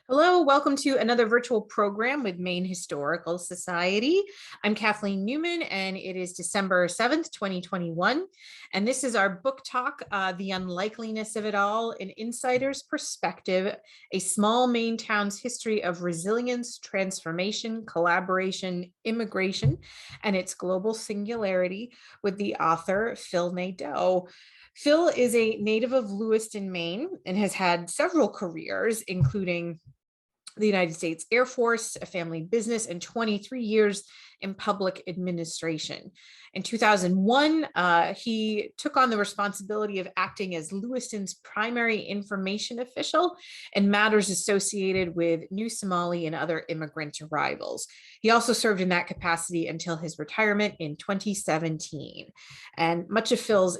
Hello, welcome to another virtual program with Maine Historical Society. I'm Kathleen Newman, and it is December 7th, 2021. And this is our book talk, The Unlikeliness of It All, An Insider's Perspective, a small Maine town's history of resilience, transformation, collaboration, immigration, and its global singularity, with the author, Phil Nadeau. Phil is a native of Lewiston, Maine, and has had several careers, including the United States Air Force, a family business, and 23 years in public administration. In 2001, he took on the responsibility of acting as Lewiston's primary information official in matters associated with new Somali and other immigrant arrivals. He also served in that capacity until his retirement in 2017. And much of Phil's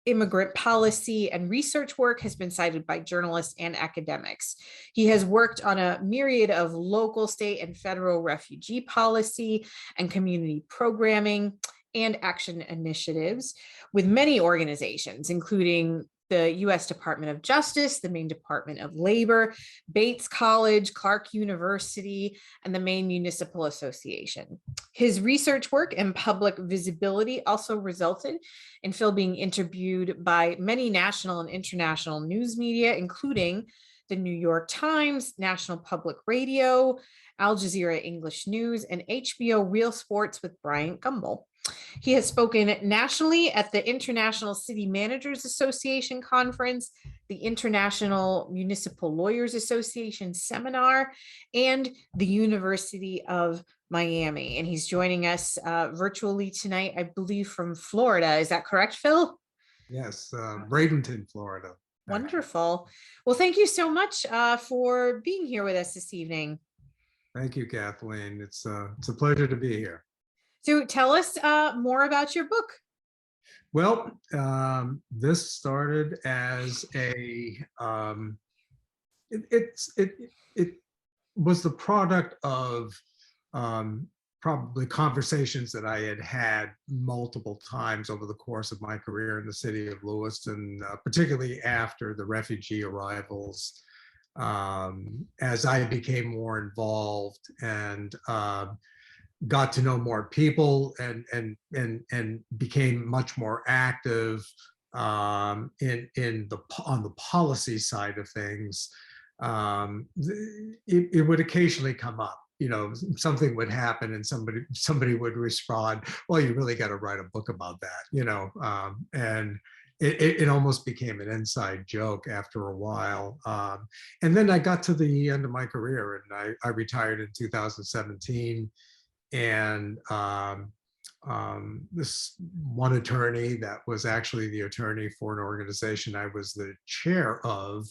immigrant policy and research work has been cited by journalists and academics. He has worked on a myriad of local, state, and federal refugee policy and community programming and action initiatives with many organizations, including the U.S. Department of Justice, the Maine Department of Labor, Bates College, Clark University, and the Maine Municipal Association. His research work and public visibility also resulted in Phil being interviewed by many national and international news media, including the New York Times, National Public Radio, Al Jazeera English News, and HBO Real Sports with Bryant Gumbel. He has spoken nationally at the International City Managers Association Conference, the International Municipal Lawyers Association Seminar, and the University of Miami. And he's joining us virtually tonight, I believe, from Florida. Is that correct, Phil? Yes, Bradenton, Florida. Wonderful. Well, thank you so much for being here with us this evening. Thank you, Kathleen. It's a pleasure to be here. So tell us more about your book. Well, this started as a, it was the product of probably conversations that I had multiple times over the course of my career in the city of Lewiston, particularly after the refugee arrivals, as I became more involved and got to know more people and became much more active on the policy side of things. It would occasionally come up, you know, something would happen and somebody would respond, well, you really got to write a book about that, you know, and it almost became an inside joke after a while. And then I got to the end of my career and I retired in 2017. And this one attorney that was actually the attorney for an organization I was the chair of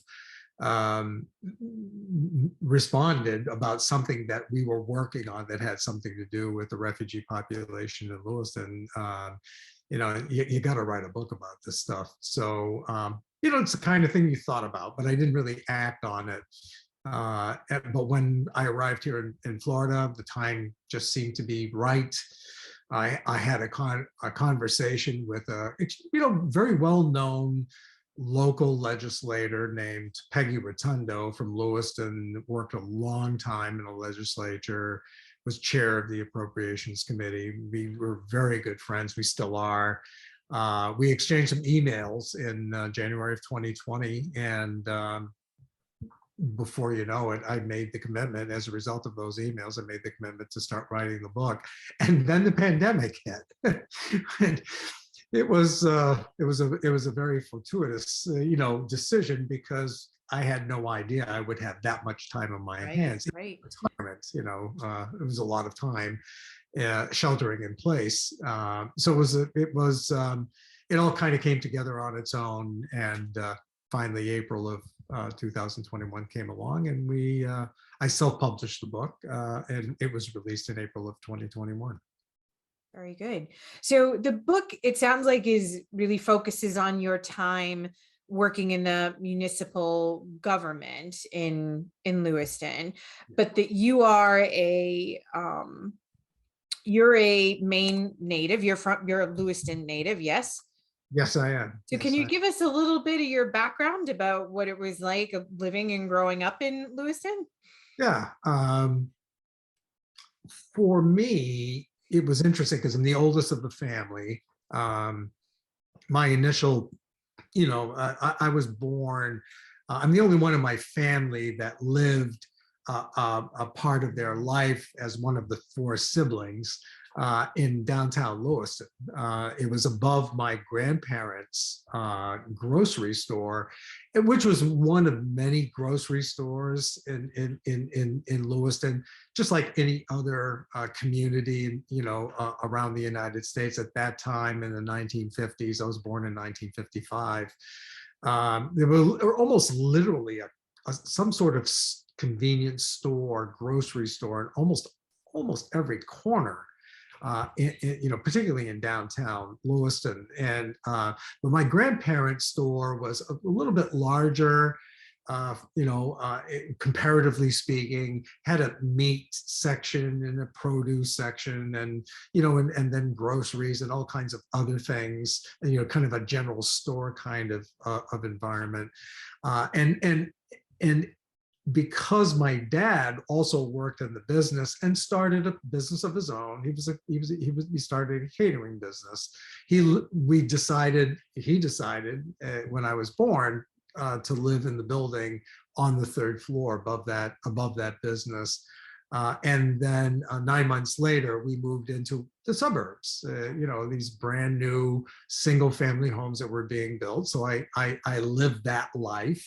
responded about something that we were working on that had something to do with the refugee population in Lewiston. You know, you got to write a book about this stuff. So, you know, it's the kind of thing you thought about, but I didn't really act on it. But when I arrived here in Florida, the time just seemed to be right. I had a conversation with a very well-known local legislator named Peggy Rotundo from Lewiston, worked a long time in the legislature, was chair of the Appropriations Committee. We were very good friends. We still are. We exchanged some emails in January of 2020, and before you know it, I made the commitment. As a result of those emails, I made the commitment to start writing the book. And then the pandemic hit. And it was a very fortuitous, you know, decision, because I had no idea I would have that much time on my hands. Right. Retirement, you know, it was a lot of time sheltering in place. So it all kind of came together on its own. And finally, April of 2021 came along, and I self-published the book, and it was released in April of 2021. Very good. So the book, it sounds like, really focuses on your time working in the municipal government in Lewiston, but that you're a Maine native. You're a Lewiston native, yes? Yes, I am. So can Yes, you give us a little bit of your background about what it was like of living and growing up in Lewiston? yeah. For me, it was interesting because I'm the oldest of the family. Um, my initial, I was born, I'm the only one in my family that lived a part of their life as one of the four siblings in downtown Lewiston. It was above my grandparents' grocery store, which was one of many grocery stores in Lewiston, just like any other community, around the United States at that time in the 1950s. I was born in 1955. There were almost literally some sort of convenience store, grocery store, in almost every corner. Particularly in downtown Lewiston, but my grandparents' store was a little bit larger. Comparatively speaking, had a meat section and a produce section, and then groceries and all kinds of other things, and kind of a general store kind of environment, and because my dad also worked in the business and started a business of his own. He started a catering business. He decided when I was born to live in the building on the third floor above that business. And then 9 months later, we moved into the suburbs, these brand new single family homes that were being built. So I lived that life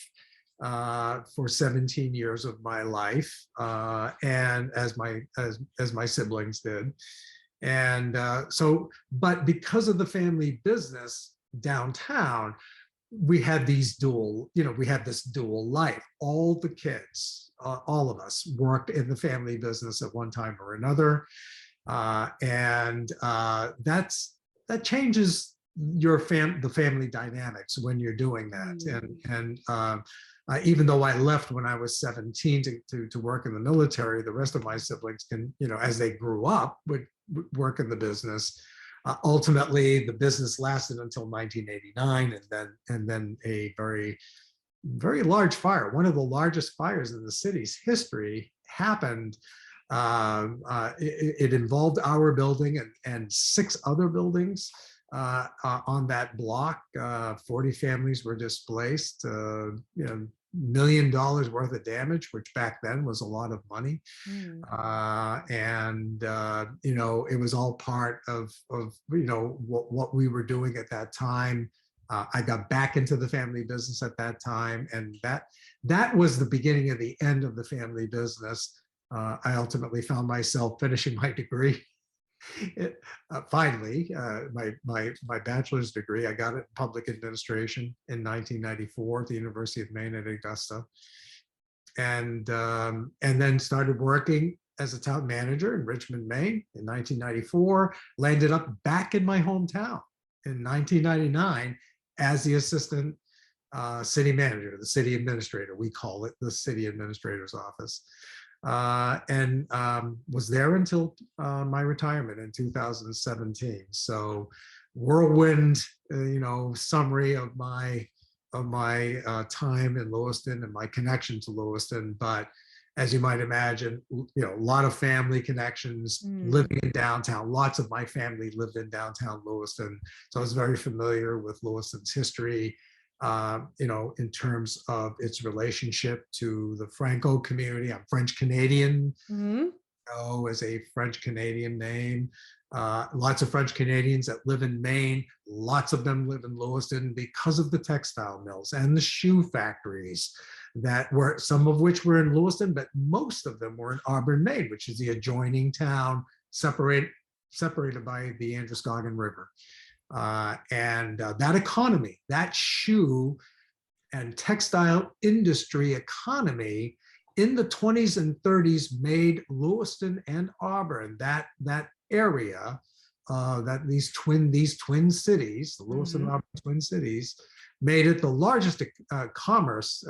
for 17 years of my life, and as my siblings did. And but because of the family business downtown, we had this dual life. All the kids, all of us worked in the family business at one time or another. And that changes the family dynamics when you're doing that. And even though I left when I was 17 to work in the military, the rest of my siblings can, as they grew up, would work in the business. Ultimately, the business lasted until 1989, and then a very, very large fire, one of the largest fires in the city's history, happened. It involved our building and 6 other buildings on that block. 40 families were displaced. $1 million worth of damage, which back then was a lot of money. And it was all part of what we were doing at that time. I got back into the family business at that time, and that was the beginning of the end of the family business. I ultimately found myself finishing my degree. Finally, my bachelor's degree, I got it in public administration in 1994 at the University of Maine at Augusta, and then started working as a town manager in Richmond, Maine in 1994. Landed up back in my hometown in 1999 as the assistant city manager, the city administrator. We call it the city administrator's office. And was there until my retirement in 2017. So whirlwind, summary of my time in Lewiston and my connection to Lewiston. But as you might imagine, a lot of family connections, living in downtown. Lots of my family lived in downtown Lewiston, so I was very familiar with Lewiston's history. In terms of its relationship to the Franco community. I'm French Canadian, as a French Canadian name. Lots of French Canadians that live in Maine. Lots of them live in Lewiston because of the textile mills and the shoe factories that were, some of which were in Lewiston, but most of them were in Auburn, Maine, which is the adjoining town, separated by the Androscoggin River. And that economy, that shoe and textile industry economy in the 20s and 30s made Lewiston and Auburn, that area, that these twin cities, the Lewiston and Auburn twin cities, made it the largest commerce,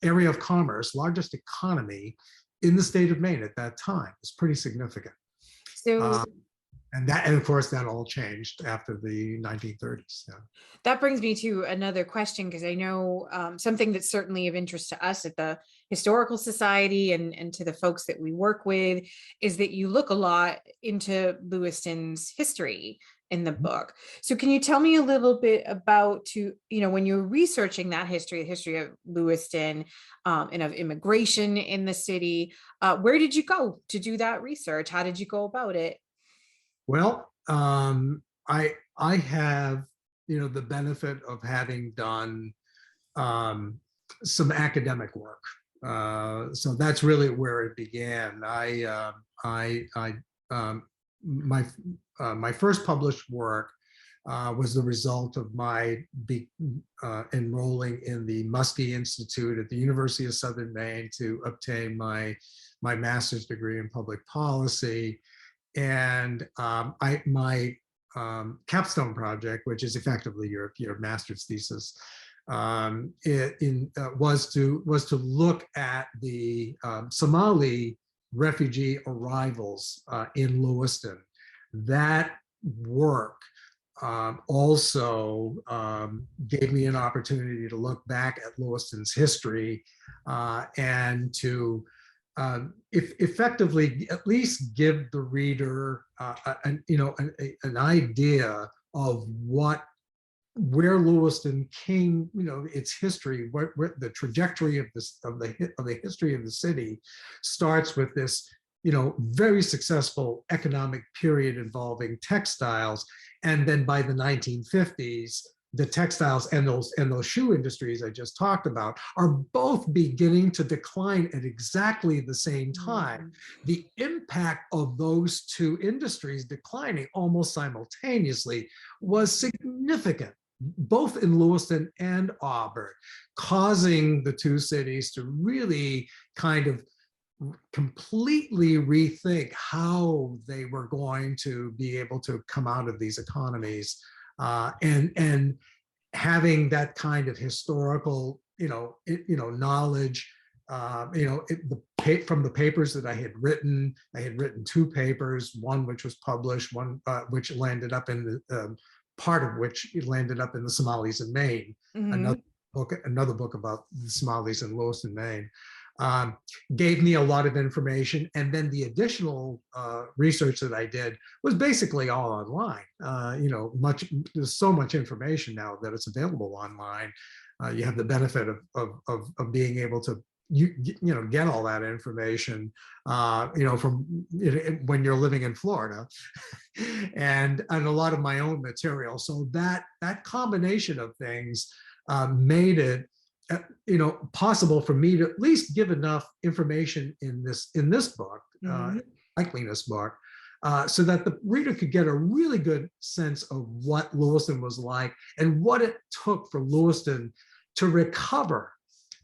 area of commerce, largest economy in the state of Maine at that time. It's pretty significant. So And of course, that all changed after the 1930s. Yeah. That brings me to another question, because I know something that's certainly of interest to us at the Historical Society and to the folks that we work with is that you look a lot into Lewiston's history in the book. So can you tell me a little bit about when you're researching that history, the history of Lewiston and of immigration in the city, where did you go to do that research? How did you go about it? Well, I have, the benefit of having done um, some academic work. So that's really where it began. My first published work was the result of my enrolling in the Muskie Institute at the University of Southern Maine to obtain my master's degree in public policy. And my capstone project, which is effectively your master's thesis, was to look at the Somali refugee arrivals in Lewiston. That work also gave me an opportunity to look back at Lewiston's history and to effectively at least give the reader an idea of where Lewiston came, its history, where the trajectory of the history of the city starts with this, very successful economic period involving textiles, and then by the 1950s, the textiles and those shoe industries I just talked about are both beginning to decline at exactly the same time. The impact of those two industries declining almost simultaneously was significant, both in Lewiston and Auburn, causing the two cities to really kind of completely rethink how they were going to be able to come out of these economies. And having that kind of historical, knowledge, from the papers that I had written two papers, one which was published, one which landed up in the part of which landed up in the Somalis in Maine, another book about the Somalis in Lewiston, Maine. Gave me a lot of information, and then the additional research that I did was basically all online. There's so much information now that it's available online. You have the benefit of being able to get all that information from when you're living in Florida, and a lot of my own material. So that combination of things made it possible for me to at least give enough information in this book, Unlikeliness book, so that the reader could get a really good sense of what Lewiston was like and what it took for Lewiston to recover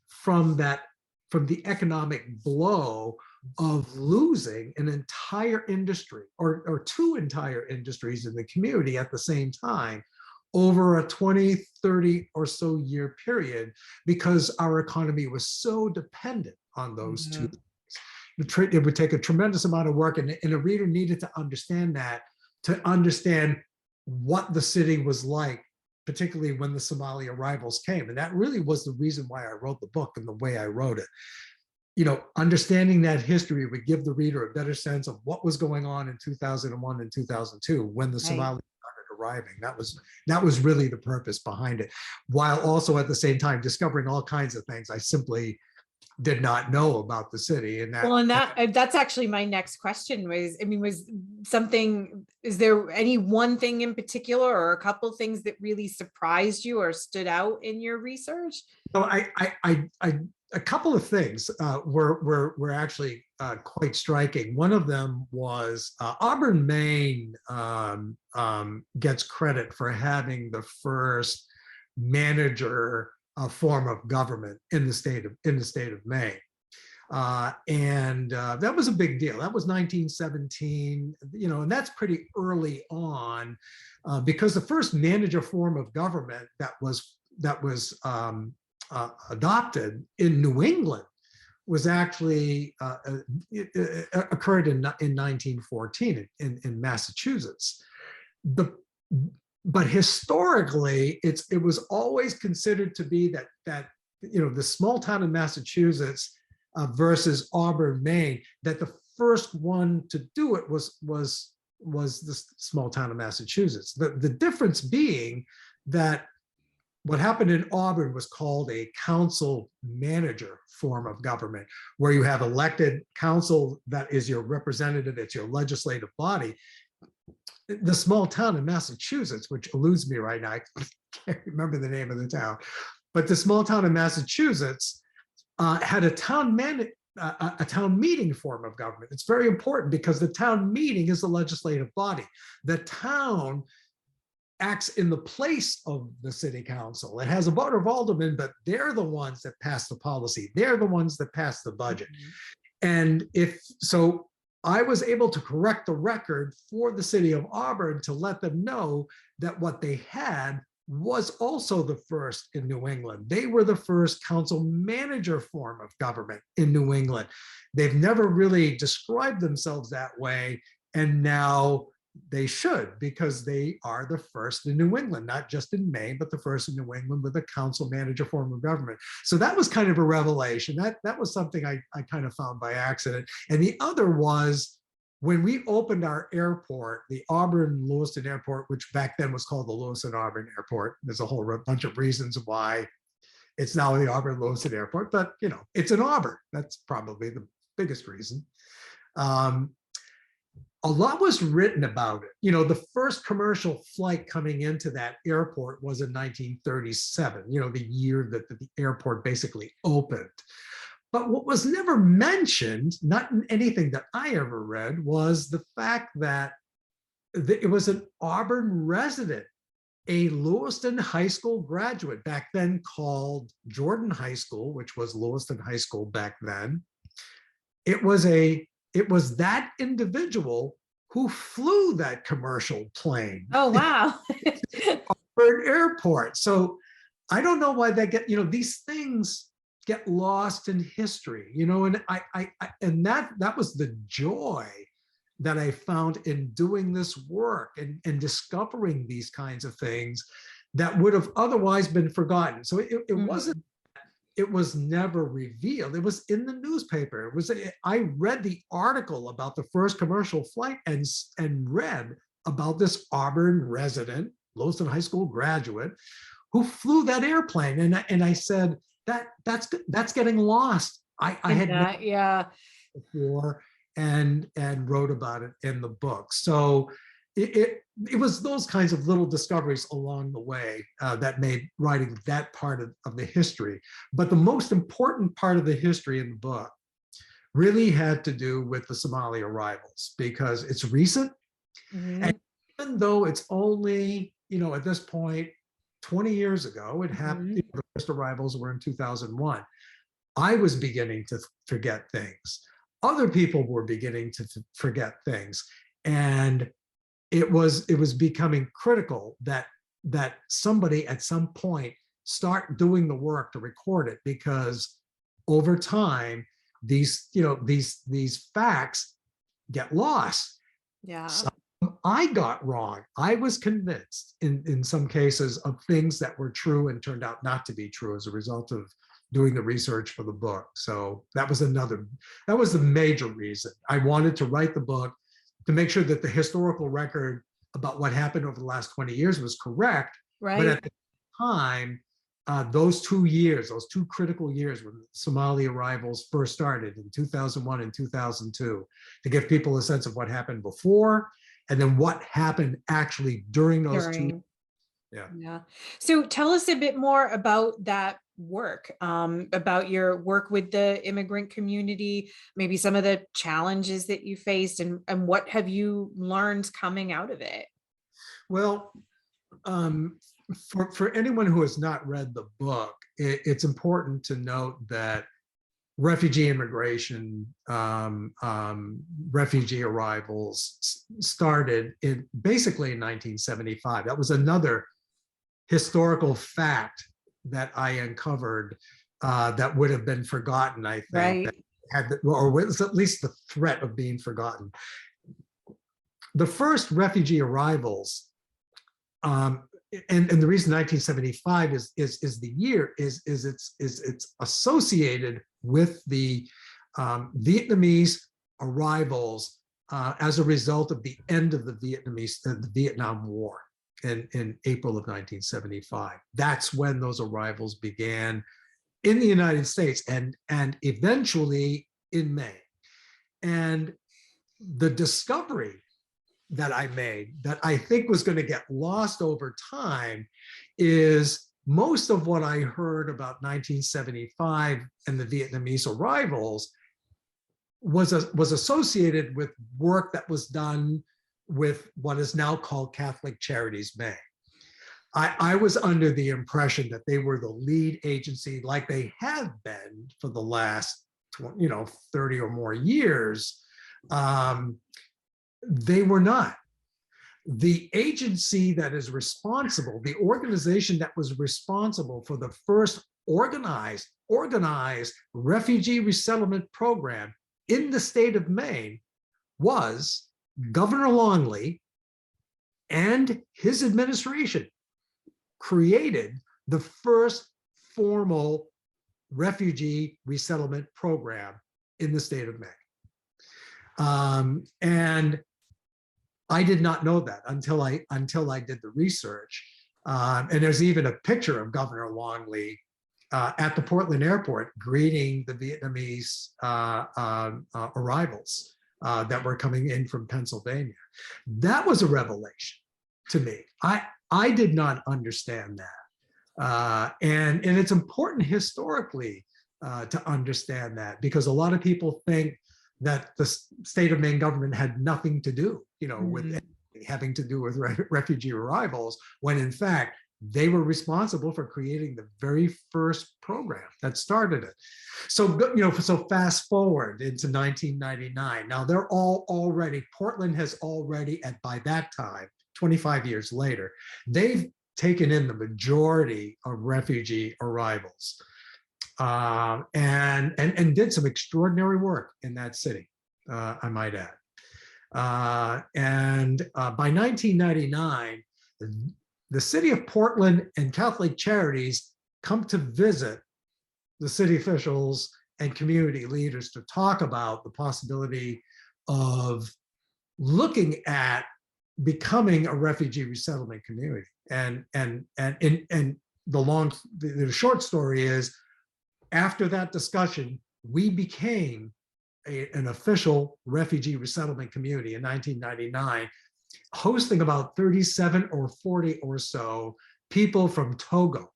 from the economic blow of losing an entire industry or two entire industries in the community at the same time over a 20, 30 or so year period, because our economy was so dependent on those two. It would take a tremendous amount of work, and a reader needed to understand that, to understand what the city was like, particularly when the Somali arrivals came. And that really was the reason why I wrote the book and the way I wrote it. Understanding that history would give the reader a better sense of what was going on in 2001 and 2002 when the Somali arriving. That was really the purpose behind it, while also at the same time discovering all kinds of things I simply did not know about the city. And that's actually my next question is there any one thing in particular or a couple things that really surprised you or stood out in your research? So a couple of things were actually quite striking. One of them was Auburn, Maine gets credit for having the first manager form of government in the state of Maine. And that was a big deal. That was 1917, and that's pretty early on, because the first manager form of government that was adopted in New England was actually it occurred in 1914 in Massachusetts. But historically, it was always considered to be that the small town in Massachusetts versus Auburn, Maine, that the first one to do it was the small town of Massachusetts. The difference being that what happened in Auburn was called a council manager form of government, where you have elected council that is your representative, it's your legislative body. The small town in Massachusetts, which eludes me right now, I can't remember the name of the town, but the small town in Massachusetts had a town meeting form of government. It's very important because the town meeting is the legislative body. The town acts in the place of the city council. It has a board of aldermen, but they're the ones that pass the policy. They're the ones that pass the budget. And so I was able to correct the record for the city of Auburn to let them know that what they had was also the first in New England. They were the first council manager form of government in New England. They've never really described themselves that way, and now they should, because they are the first in New England, not just in Maine, but the first in New England with a council manager form of government. So that was kind of a revelation. That was something I kind of found by accident. And the other was when we opened our airport, the Auburn-Lewiston Airport, which back then was called the Lewiston-Auburn Airport. There's a whole bunch of reasons why it's now the Auburn-Lewiston Airport, but it's in Auburn. That's probably the biggest reason. A lot was written about it. The first commercial flight coming into that airport was in 1937, the year that the airport basically opened. But what was never mentioned, not in anything that I ever read, was the fact that it was an Auburn resident, a Lewiston High School graduate, back then called Jordan High School, which was Lewiston High School back then. It was that individual who flew that commercial plane. Oh, wow. Auburn Airport. So I don't know why they get, these things get lost in history, and that was the joy that I found in doing this work and discovering these kinds of things that would have otherwise been forgotten. So it wasn't, it was never revealed. It was in the newspaper. I read the article about the first commercial flight and read about this Auburn resident, Lewiston High School graduate, who flew that airplane. And I said, that's getting lost. I had never before and wrote about it in the book. So it was those kinds of little discoveries along the way that made writing that part of the history. But the most important part of the history in the book really had to do with the Somali arrivals, because it's recent. And even though it's only, at this point, 20 years ago, it happened, the first arrivals were in 2001. I was beginning to forget things. Other people were beginning to forget things. And it was becoming critical that somebody at some point start doing the work to record it, because over time, these facts get lost. Yeah. I got wrong. I was convinced in some cases of things that were true and turned out not to be true as a result of doing the research for the book. So that was the major reason. I wanted to write the book to make sure that the historical record about what happened over the last 20 years was correct. Right. But at the time, those 2 years, those 2 critical years when Somali arrivals first started in 2001 and 2002, to give people a sense of what happened before and then what happened actually during those 2. Yeah. So tell us a bit more about that work, about your work with the immigrant community, maybe some of the challenges that you faced, and what have you learned coming out of it? Well, for anyone who has not read the book, it's important to note that refugee immigration, refugee arrivals started basically in 1975. That was another historical fact that I uncovered that would have been forgotten, I think, that Right. had, or was at least the threat of being forgotten. The first refugee arrivals, and the reason 1975 is the year is it's associated with the Vietnamese arrivals as a result of the end of the Vietnam War in April of 1975. That's when those arrivals began in the United States and eventually in Maine. And the discovery that I made that I think was going to get lost over time is most of what I heard about 1975 and the Vietnamese arrivals was associated with work that was done with what is now called Catholic Charities Maine. I was under the impression that they were the lead agency, like they have been for the last 30 or more years. They were not. The agency that is responsible, the organization that was responsible for the first organized refugee resettlement program in the state of Maine was Governor Longley, and his administration created the first formal refugee resettlement program in the state of Maine. And I did not know that until I did the research. And there's even a picture of Governor Longley at the Portland airport greeting the Vietnamese arrivals that were coming in from Pennsylvania. That was a revelation to me. I did not understand that. And it's important historically to understand that, because a lot of people think that the state of Maine government had nothing to do, with having to do with refugee arrivals, when in fact, they were responsible for creating the very first program that started it. So, so fast forward into 1999. Now they're Portland has already, and by that time, 25 years later, they've taken in the majority of refugee arrivals. And did some extraordinary work in that city, I might add. By 1999, the city of Portland and Catholic Charities come to visit the city officials and community leaders to talk about the possibility of looking at becoming a refugee resettlement community. And the short story is, after that discussion, we became an official refugee resettlement community in 1999, hosting about 37 or 40 or so people from Togo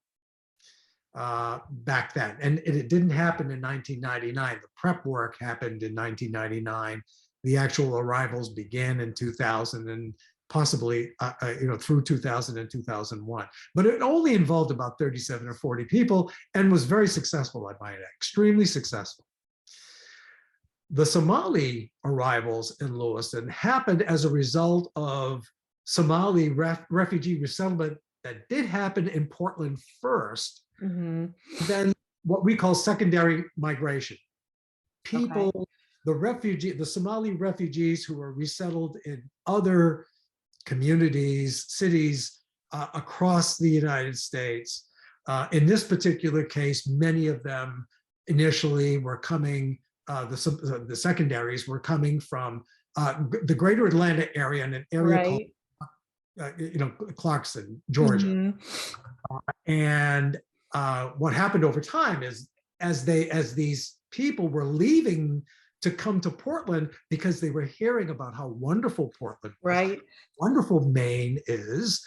back then. And it didn't happen in 1999. The prep work happened in 1999. The actual arrivals began in 2000 and possibly through 2000 and 2001. But it only involved about 37 or 40 people and was very successful, I might add, extremely successful. The Somali arrivals in Lewiston happened as a result of Somali refugee resettlement that did happen in Portland first, then what we call secondary migration. People, the Somali refugees who were resettled in other communities, cities across the United States. In this particular case, many of them initially were coming, the secondaries were coming from the greater Atlanta area and an area called Clarkson, Georgia. And what happened over time is, as these people were leaving to come to Portland because they were hearing about how wonderful Portland was, wonderful Maine is,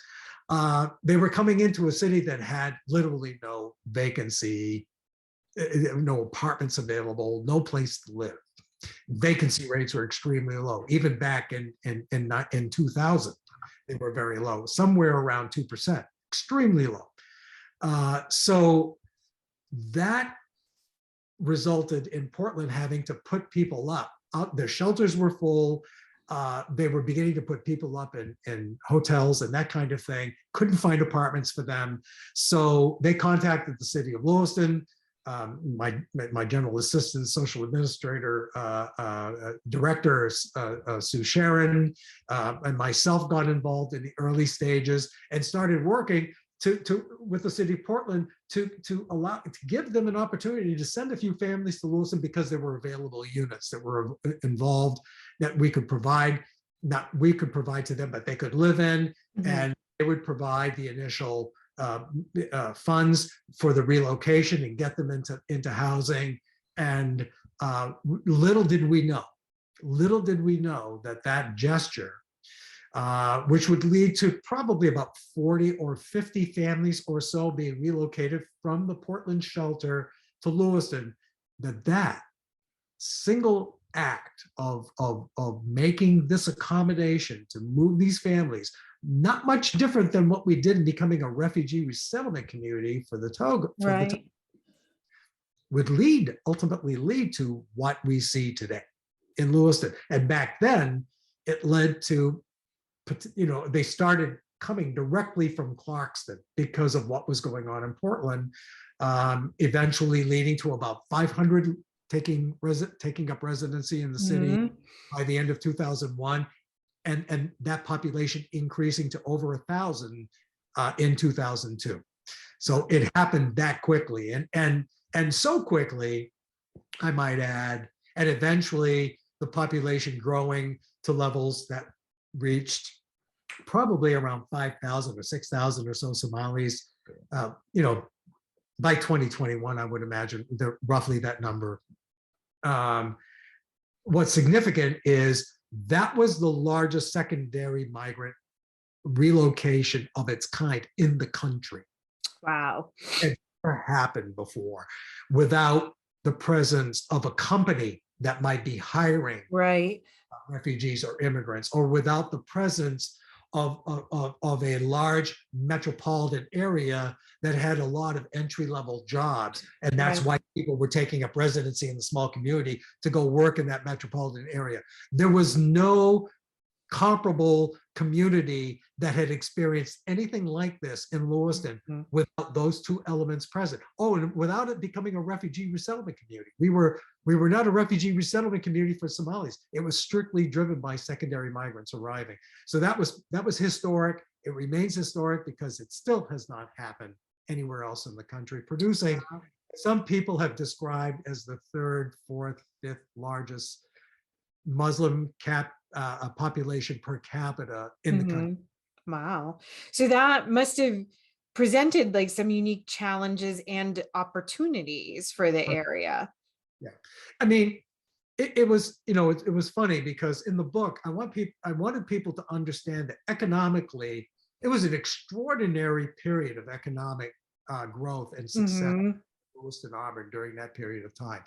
they were coming into a city that had literally no vacancy, no apartments available, no place to live. Vacancy rates were extremely low. Even back in 2000, they were very low, somewhere around 2%, extremely low. So that resulted in Portland having to put people up. Their shelters were full. They were beginning to put people up in hotels and that kind of thing. Couldn't find apartments for them. So they contacted the city of Lewiston. my general assistant, social administrator, director, Sue Sharon, and myself got involved in the early stages and started working with the city of Portland to give them an opportunity to send a few families to Lewiston because there were available units that were involved that we could provide, not we could provide to them, but they could live in, and they would provide the initial funds for the relocation and get them into housing. And little did we know that that gesture, which would lead to probably about 40 or 50 families or so being relocated from the Portland shelter to Lewiston, that single act of making this accommodation to move these families, not much different than what we did in becoming a refugee resettlement community for the Togo, Right. would ultimately lead to what we see today in Lewiston. And back then, it led to, they started coming directly from Clarkston because of what was going on in Portland, eventually leading to about 500 taking up residency in the city by the end of 2001, and that population increasing to over 1,000 in 2002. So it happened that quickly, and so quickly, I might add, and eventually the population growing to levels that reached probably around 5,000 or 6,000 or so Somalis, by 2021, I would imagine roughly that number. What's significant is that was the largest secondary migrant relocation of its kind in the country. Wow. It never happened before without the presence of a company that might be hiring refugees or immigrants, or without the presence of a large metropolitan area that had a lot of entry-level jobs. And that's why people were taking up residency in the small community to go work in that metropolitan area. There was no comparable community that had experienced anything like this in Lewiston without those two elements present. Oh, and without it becoming a refugee resettlement community. We were not a refugee resettlement community for Somalis. It was strictly driven by secondary migrants arriving. So that was historic. It remains historic because it still has not happened anywhere else in the country, producing some people have described as the third, fourth, fifth largest Muslim population per capita in the country. Wow. So that must have presented like some unique challenges and opportunities for the area. Yeah. I mean, it was, it was funny because in the book, I wanted people to understand that economically, it was an extraordinary period of economic growth and success in Lewiston, Auburn during that period of time.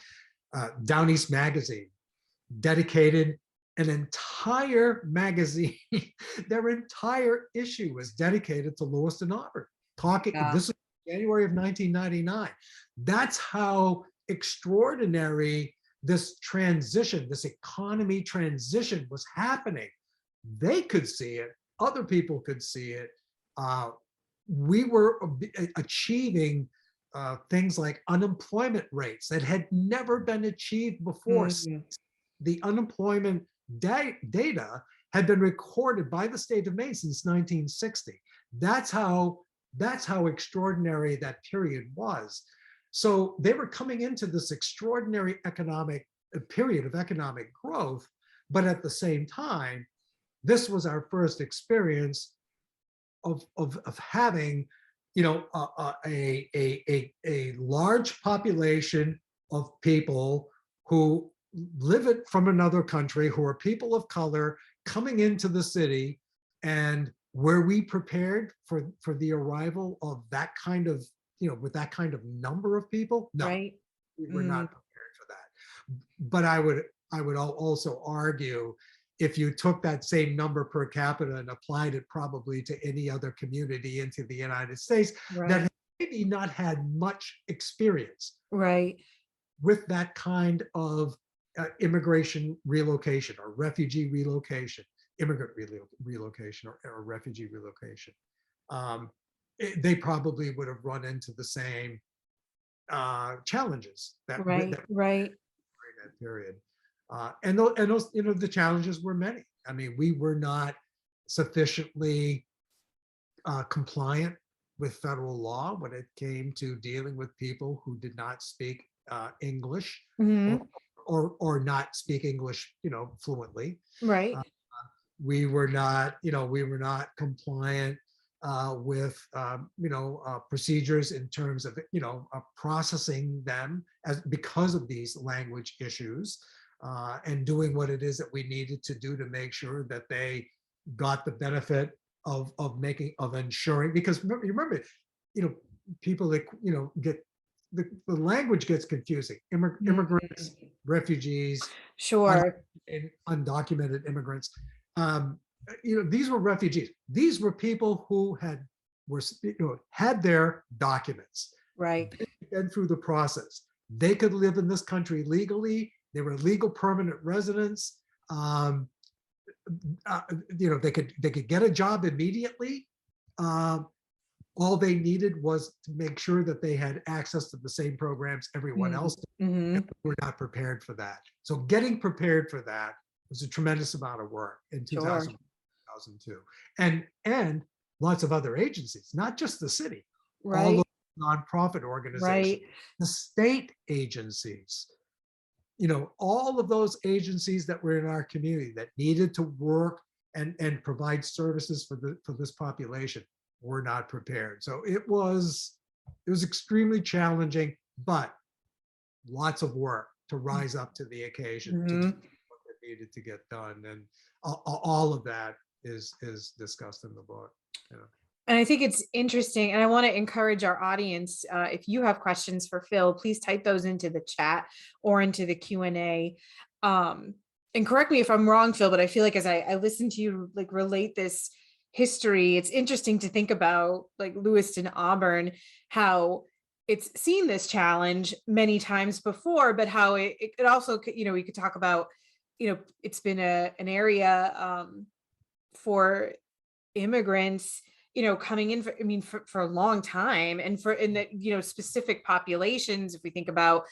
Down East Magazine dedicated an entire magazine, their entire issue was dedicated to Lewiston, Auburn. This is January of 1999. That's how extraordinary this transition, this economy transition was happening. They could see it, other people could see it. We were achieving things like unemployment rates that had never been achieved before. The unemployment data had been recorded by the state of Maine since 1960. That's how extraordinary that period was. So they were coming into this extraordinary period of economic growth, but at the same time, this was our first experience of having, a large population of people who live it from another country, who are people of color coming into the city. And were we prepared for the arrival of that kind of, with that kind of number of people? No, we were not prepared for that. But I would also argue, if you took that same number per capita and applied it probably to any other community into the United States that had maybe not had much experience with that kind of immigration relocation or refugee relocation, immigrant relocation or refugee relocation, they probably would have run into the same challenges that Right, right. during that period. And those, the challenges were many. I mean, we were not sufficiently compliant with federal law when it came to dealing with people who did not speak English, or, Hmm. not speak English, fluently. Right. Uh, we were not, compliant with, procedures in terms of, processing them as because of these language issues, and doing what it is that we needed to do to make sure that they got the benefit of ensuring, because remember, people that, get the language gets confusing. Immigrants, Mhm. refugees, Sure. undocumented immigrants. Um, these were refugees. These were people who had their documents, Right. been through the process. They could live in this country legally. They were legal permanent residents. Um, they could get a job immediately. Um, all they needed was to make sure that they had access to the same programs everyone else did, Mm-hmm. and we were not prepared for that. So getting prepared for that was a tremendous amount of work in Sure. 2000, 2002. And lots of other agencies, not just the city, all of Right. the nonprofit organizations, Right. the state agencies, all of those agencies that were in our community that needed to work and provide services for this population were not prepared. So it was extremely challenging, but lots of work to rise up to the occasion to do Mm-hmm. what needed to get done, and all of that is discussed in the book. You know. And I think it's interesting, and I want to encourage our audience, if you have questions for Phil, please type those into the chat or into the Q&A. Um, and correct me if I'm wrong, Phil, but I feel like as I listen to you like relate this history, it's interesting to think about like Lewiston, Auburn, how it's seen this challenge many times before, but how it also, we could talk about, it's been an area for immigrants, coming in for, I mean, for a long time, and for in the, specific populations, if we think about,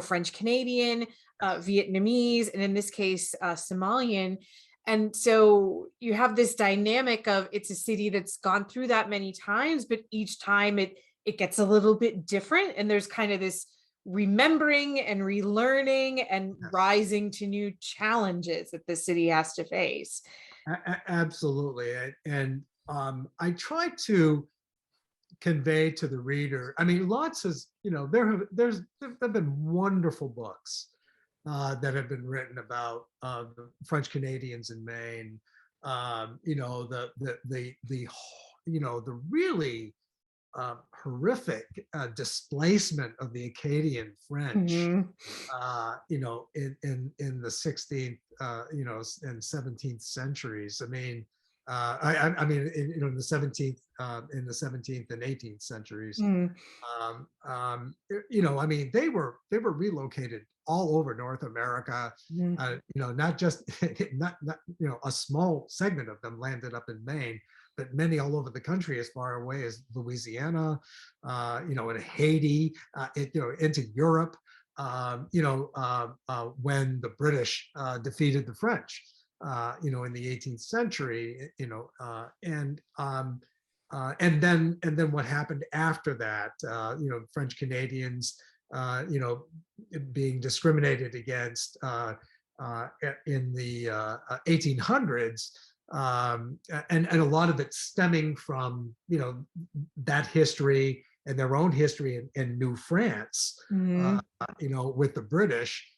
French Canadian, Vietnamese, and in this case, Somalian. And so you have this dynamic of it's a city that's gone through that many times, but each time it gets a little bit different. And there's kind of this remembering and relearning and Yes. rising to new challenges that the city has to face. Absolutely. And I try to convey to the reader. I mean, lots of, there have been wonderful books that have been written about the French Canadians in Maine. The really horrific displacement of the Acadian French, Mhm. in the 16th, and 17th centuries. I mean, I mean, in the 17th and 18th centuries. Mm. I mean, they were relocated all over North America. Mhm. Not just not a small segment of them landed up in Maine, but many all over the country, as far away as Louisiana, in Haiti, into Europe. When the British defeated the French, in the 18th century, and then what happened after that, French Canadians, being discriminated against in the 1800s, and a lot of it stemming from that history and their own history in New France, Mhm. with the British,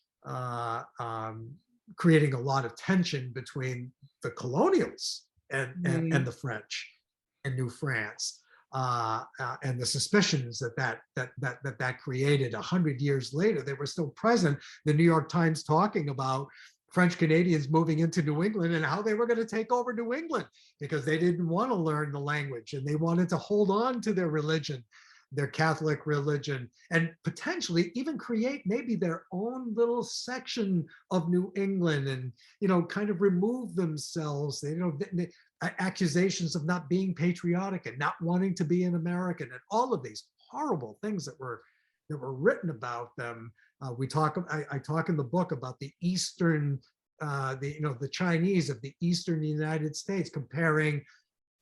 creating a lot of tension between the colonials and Mhm. the French and New France, and the suspicions that created 100 years later. They were still present. The New York Times talking about French Canadians moving into New England and how they were going to take over New England because they didn't want to learn the language and they wanted to hold on to their religion, their Catholic religion, and potentially even create maybe their own little section of New England, and kind of remove themselves. Accusations of not being patriotic and not wanting to be an American, and all of these horrible things that were that were written about them. I talk in the book about the Eastern, the Chinese of the Eastern United States, comparing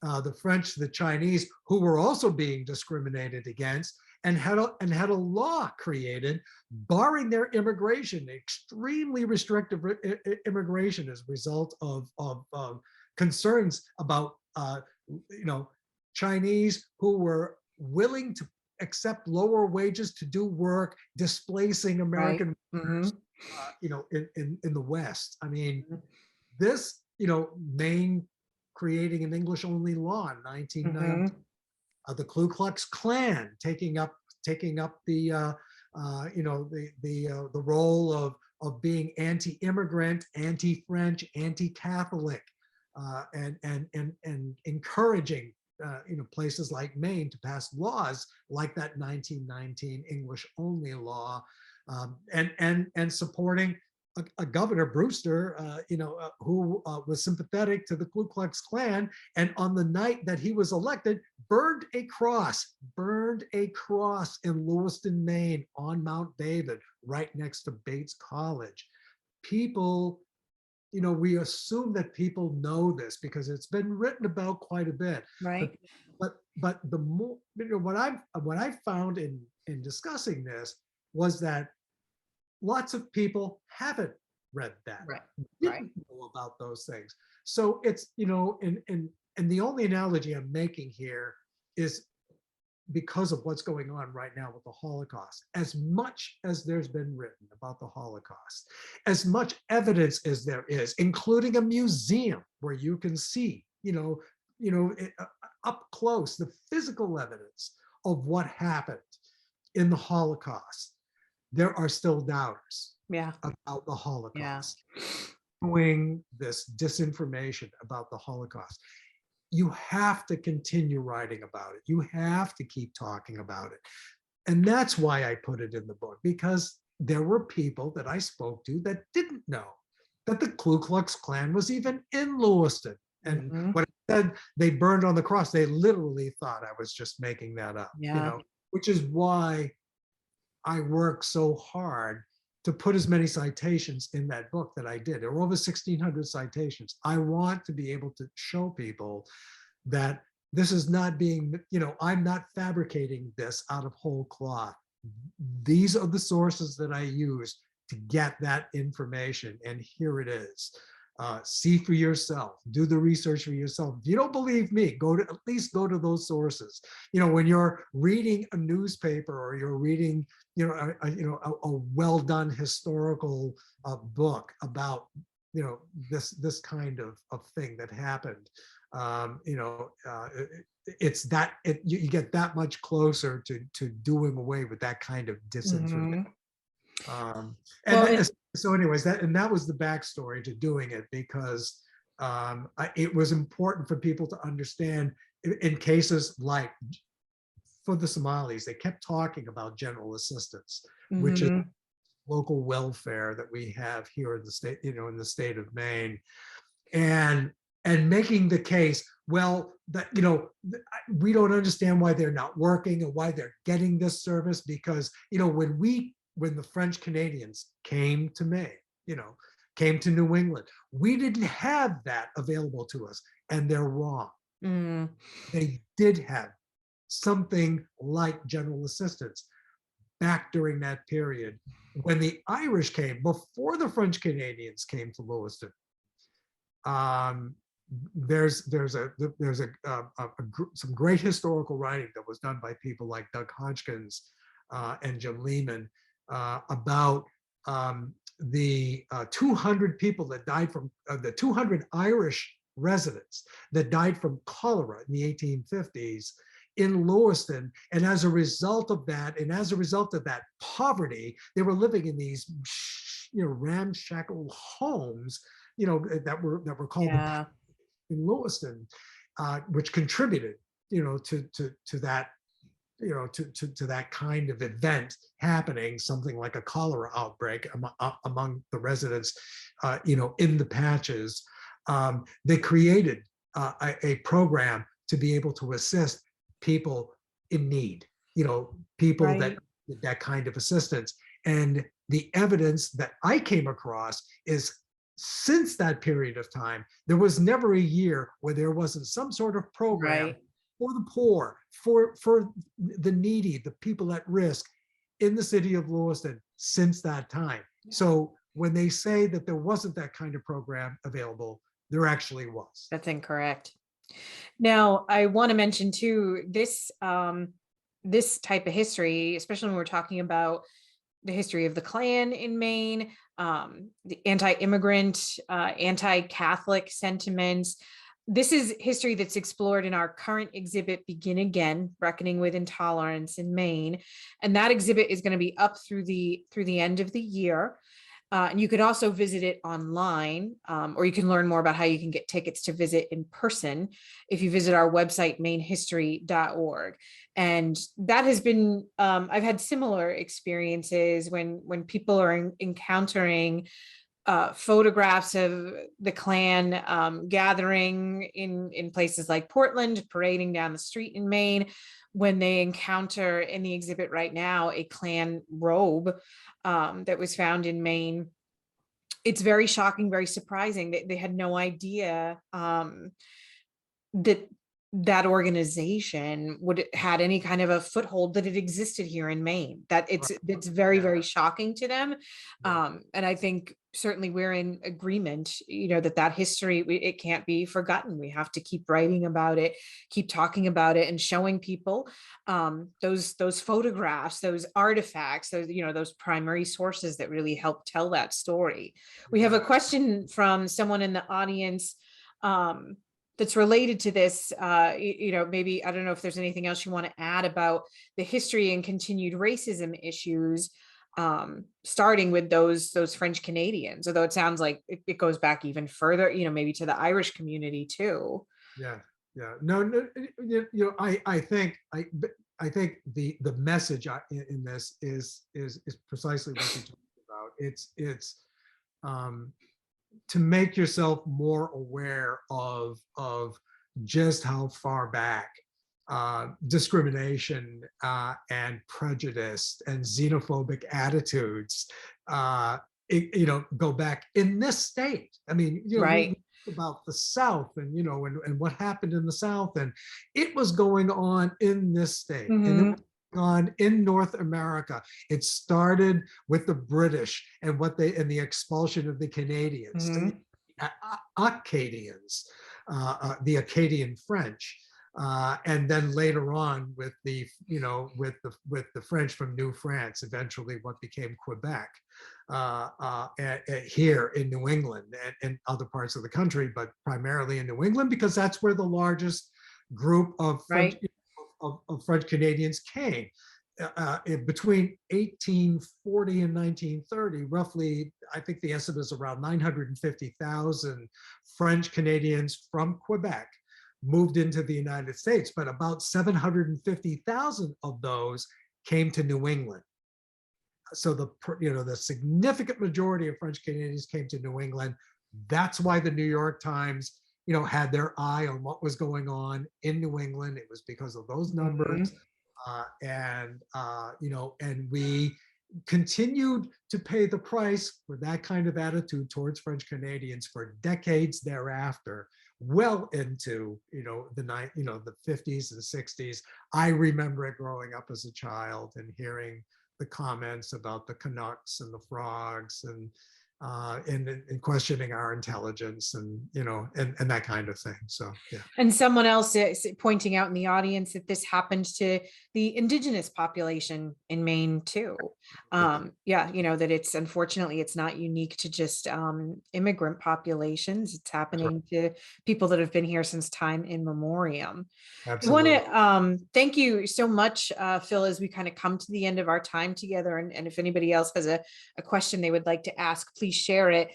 the French to the Chinese, who were also being discriminated against, and had a law created barring their immigration, extremely restrictive immigration, as a result of concerns about Chinese who were willing to accept lower wages to do work, displacing American workers, in the West. I mean, this, Maine creating an English only law in 1990. The Ku Klux Klan taking up the role of being anti-immigrant, anti-French, anti-Catholic, and encouraging places like Maine to pass laws like that 1919 English only law, and supporting a Governor Brewster, who was sympathetic to the Ku Klux Klan, and on the night that he was elected, burned a cross in Lewiston, Maine, on Mount David, right next to Bates College. People, we assume that people know this because it's been written about quite a bit. Right. But the more, what I found in discussing this was that lots of people haven't read that, didn't know about those things. So it's, and the only analogy I'm making here is because of what's going on right now with the Holocaust. As much as there's been written about the Holocaust, as much evidence as there is, including a museum where you can see, up close, the physical evidence of what happened in the Holocaust, there are still doubters about the Holocaust, doing this disinformation about the Holocaust. You have to continue writing about it. You have to keep talking about it. And that's why I put it in the book, because there were people that I spoke to that didn't know that the Ku Klux Klan was even in Lewiston. And when I said they burned on the cross, they literally thought I was just making that up, which is why I worked so hard to put as many citations in that book that I did. There were over 1,600 citations. I want to be able to show people that this is not being, I'm not fabricating this out of whole cloth. These are the sources that I use to get that information, and here it is. See for yourself, do the research for yourself. If you don't believe me, at least go to those sources. When you're reading a newspaper or you're reading, a well-done historical book about, this kind of thing that happened. It's that you get that much closer to doing away with that kind of disinformation. So anyways, that was the backstory to doing it, because it was important for people to understand in cases like for the Somalis, they kept talking about general assistance, which is local welfare that we have here in the state, in the state of Maine, and making the case, well, that, we don't understand why they're not working and why they're getting this service, because, when the French Canadians came to Maine, came to New England, we didn't have that available to us, and they're wrong. They did have something like general assistance back during that period when the Irish came, before the French Canadians came to Lewiston. There's some great historical writing that was done by people like Doug Hodgkins and Jim Lehman about the 200 people that died from the 200 Irish residents that died from cholera in the 1850s in Lewiston. And as a result of that, poverty, they were living in these ramshackle homes, that were called in Lewiston, which contributed, to that, to that kind of event happening, something like a cholera outbreak among the residents, in the patches. They created a program to be able to assist people in need, people that that kind of assistance. And the evidence that I came across is since that period of time, there was never a year where there wasn't some sort of program Right. for the poor, for the needy, the people at risk in the city of Lewiston since that time. So when they say that there wasn't that kind of program available, there actually was. That's incorrect. Now, I want to mention too, this type of history, especially when we're talking about the history of the Klan in Maine, the anti-immigrant, anti-Catholic sentiments. This is history that's explored in our current exhibit, Begin Again, Reckoning with Intolerance in Maine. And that exhibit is going to be up through the end of the year. And you can also visit it online, or you can learn more about how you can get tickets to visit in person if you visit our website, mainehistory.org. And that has been, I've had similar experiences when people are encountering photographs of the Klan gathering in places like Portland, parading down the street in Maine, when they encounter in the exhibit right now a Klan robe that was found in Maine. It's very shocking, very surprising that they had no idea that that organization would had any kind of a foothold, that it existed here in Maine, that it's very, very shocking to them. And I think certainly we're in agreement, that history, it can't be forgotten. We have to keep writing about it, keep talking about it, and showing people those photographs, those artifacts, those primary sources that really help tell that story. We have a question from someone in the audience that's related to this. Maybe, I don't know if there's anything else you want to add about the history and continued racism issues, starting with those French Canadians, although it sounds like it goes back even further, maybe to the Irish community too. Yeah. No, I think the message in this is precisely what you talked about. It's to make yourself more aware of just how far back discrimination and prejudice and xenophobic attitudes go back in this state. I mean, Right. about the South and and what happened in the South, and it was going on in this state, and it was on in North America. It started with the British and the expulsion of the Canadians, Acadians, the Acadian French, and then later on with the French from New France, eventually what became Quebec, here in New England and Other parts of the country, but primarily in New England because that's where the largest group of French, of French Canadians came. Between 1840 and 1930, roughly, I think the estimate is around 950,000 French Canadians from Quebec moved into the United States, but about 750,000 of those came to New England. So the significant majority of French Canadians came to New England. That's why the New York Times had their eye on what was going on in New England. It was because of those numbers. And we continued to pay the price for that kind of attitude towards French Canadians for decades thereafter, well into the 50s and 60s. I remember it growing up as a child and hearing the comments about the Canucks and the Frogs and questioning our intelligence and that kind of thing. So yeah. And someone else is pointing out in the audience that this happened to the indigenous population in Maine too. That it's unfortunately it's not unique to just immigrant populations. It's happening to people that have been here since time immemorial. Absolutely. I want to thank you so much, Phil, as we kind of come to the end of our time together. And if anybody else has a question they would like to ask, please share it.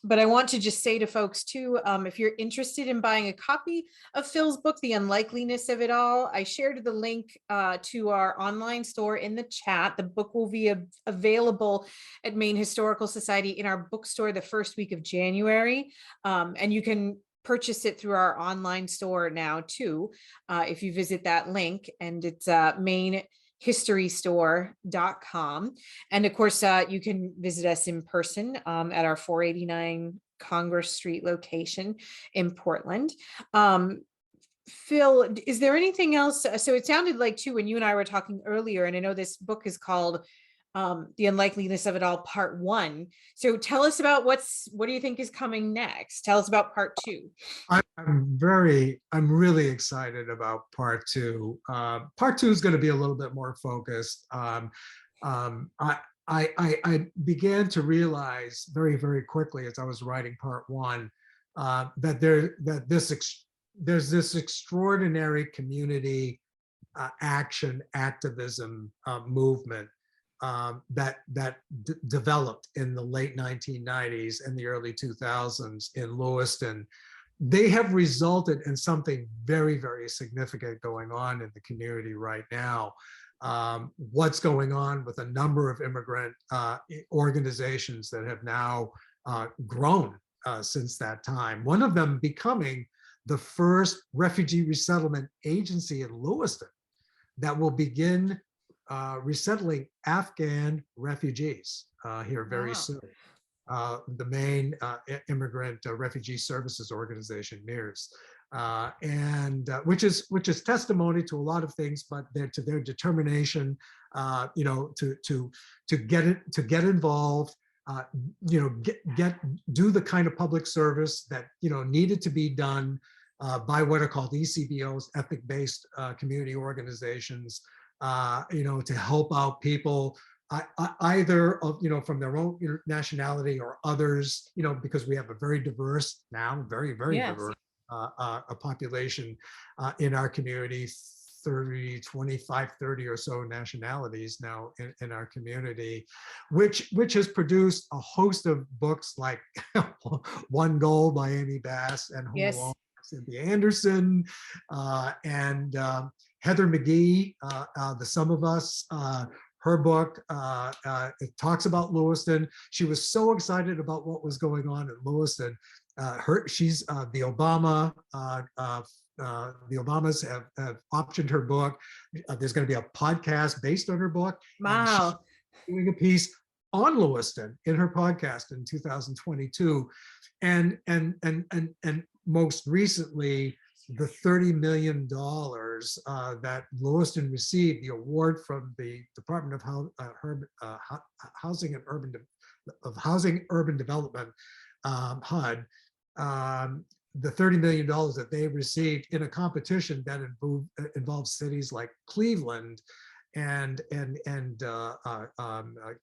But I want to just say to folks too, if you're interested in buying a copy of Phil's book, The Unlikeliness of It All, I shared the link to our online store in the chat. The book will be available at Maine Historical Society in our bookstore the first week of January. And you can purchase it through our online store now too, if you visit that link. And it's historystore.com. And of course, you can visit us in person at our 489 Congress Street location in Portland. Phil, is there anything else? So it sounded like too, when you and I were talking earlier, and I know this book is called The Unlikeliness of It All, Part 1. So tell us about what do you think is coming next? Tell us about Part 2. I'm really excited about part two. Part two is going to be a little bit more focused. I began to realize very, very quickly as I was writing part one that there's this extraordinary community action activism movement that developed in the late 1990s and the early 2000s in Lewiston. They have resulted in something very, very significant going on in the community right now. What's going on with a number of immigrant organizations that have now grown since that time. One of them becoming the first refugee resettlement agency in Lewiston that will begin resettling Afghan refugees here very soon. The Maine Immigrant Refugee Services Organization, MERS, and which is testimony to a lot of things, but to their determination, to get involved, do the kind of public service that needed to be done by what are called ECBOs, ethnic-based community organizations, to help out people either of from their own nationality or others, because we have a very diverse now, very diverse a population in our community, 25, 30 or so nationalities now in our community, which has produced a host of books like One Goal by Amy Bass and Who Belongs, Cynthia Anderson, and Heather McGee, The Sum of Us. Her book, it talks about Lewiston. She was so excited about what was going on in Lewiston. She's the Obama. The Obamas have optioned her book. There's going to be a podcast based on her book. Wow. Doing a piece on Lewiston in her podcast in 2022, and most recently, the $30 million that Lewiston received, the award from the Department of Housing and Urban Development, HUD, the $30 million that they received in a competition that involves cities like Cleveland and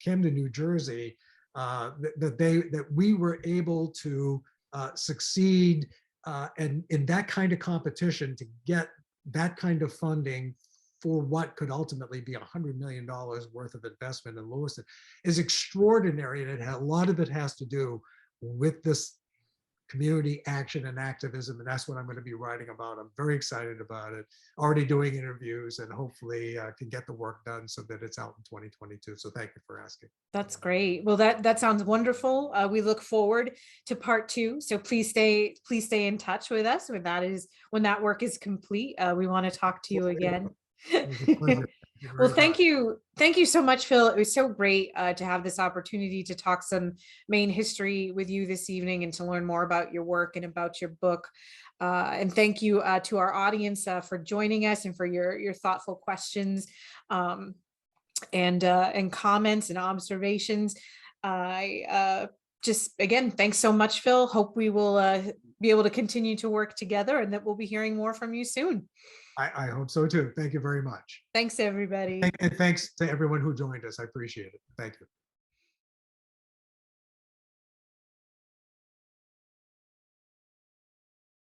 Camden, New Jersey, that we were able to succeed and in that kind of competition to get that kind of funding for what could ultimately be $100 million worth of investment in Lewiston is extraordinary. And a lot of it has to do with this community action and activism. And that's what I'm going to be writing about. I'm very excited about it. Already doing interviews and hopefully can get the work done so that it's out in 2022. So thank you for asking. That's great. Well, that sounds wonderful. We look forward to part 2. So please stay in touch with us when that work is complete. We want to talk to you again. Well, thank you so much, Phil. It was so great to have this opportunity to talk some Maine history with you this evening and to learn more about your work and about your book. And thank you to our audience for joining us and for your thoughtful questions and comments and observations. Just again, thanks so much, Phil. Hope we will be able to continue to work together and that we'll be hearing more from you soon. I hope so too. Thank you very much. Thanks, everybody. And thanks to everyone who joined us. I appreciate it. Thank you.